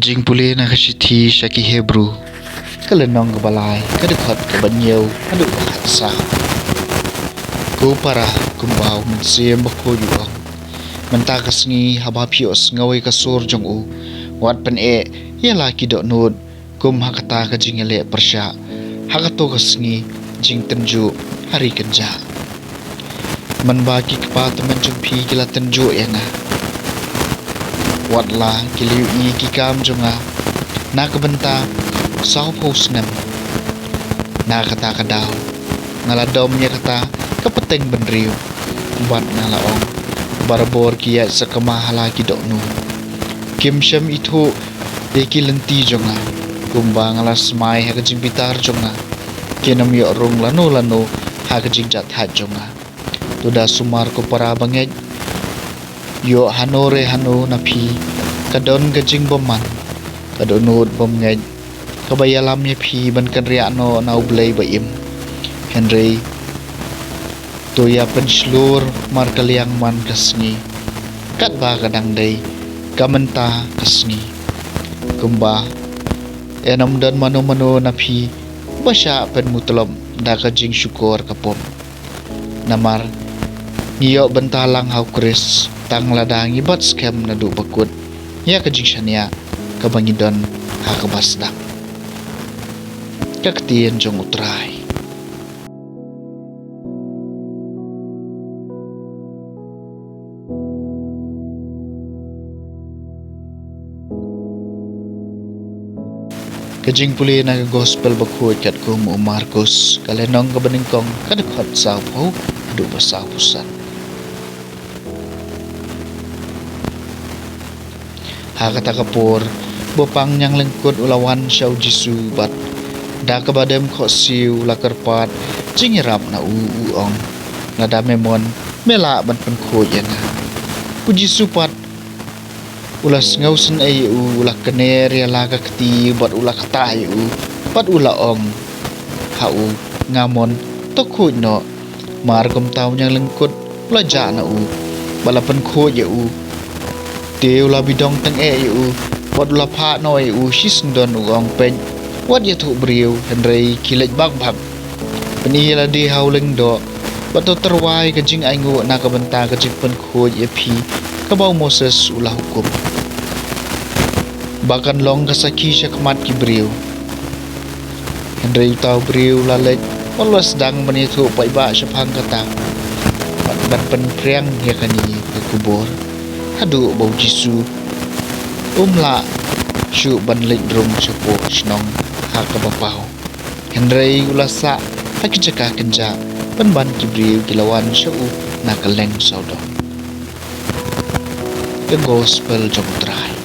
Kajing puli na kashiti shaki Hebrew. Kalenong kabalay, kadukot kabanyaw, aduk bahatsa. Ko para kumbaw mansiyem bako yuang. Mentakas ngi habapios ngaway kasur jong u. Wat pan yala kidok nud. Kum hakata kajing ele persya. Hakatokas ngi jing tenju hari kenja. Manbagi kepa teman jong pi kila tenju yana. Watla kiliu i kikam jonga na kabenta sao posnem na kata kadaw ngaladom nya kata kapeteng benriu bat ngalaong barbor kia sakamahala kidok nu kim syam itu deki lenti jonga kumba ngalas mai ha kajing pitar jonga kinam yo rung lanu ha kajing jat ha jonga tuda sumar ko para bangej yo hanore hanu napi kadon gajing boman kadonut bomngej kabayalam ye phi ban kan ria no nau blai baim Henry toya penslur mar kaliang man kasni kat ba kadang dei kamenta kasni kumba enam dan mano napi basya pen mutlom da kajing syukur kapom namar niyo bentalang hau kris tang ladang ibat scam na du bakut ya kajing syania kabangidon ha kabasdak kaktien jong utray kajing puli na gospel bakut kat ko mo Marcos kalenong kabaningkong kadakot sa po du basa pusan hakata kapur bopang yang lengkut ulawan syau jisu bat da kabadem kho siu lakarpat jingirap na uong nada memon mela ban pen kho yana ku jisu pat ulas ngausen ai ulak kener ya laga keti bat ulak kata u pat ulaong hau ngamon tokhu no margom taw yang lengkut ulaja na u balapan kho ya u Teu la bidong teng u wat la pha noi u shisndon uong pen wat ya thu briu Henry kilej bak peni la di hauling do bato terwai kajing aingu na kabenta kajing pen khoj ya phi kabau Moses ulah hukum bakan long kasaki syakmat ki briu Henry tau briu la lej walas dang meni thu pai ba syapang kata ban pen priang ya kani ke kubur hadu bau jisu umla syu ban lek drum cepo snong ha ka bapau Henry ulasa hakijaka kenja ban kibriu kilawan syu na kaleng saudo the gospel jong trai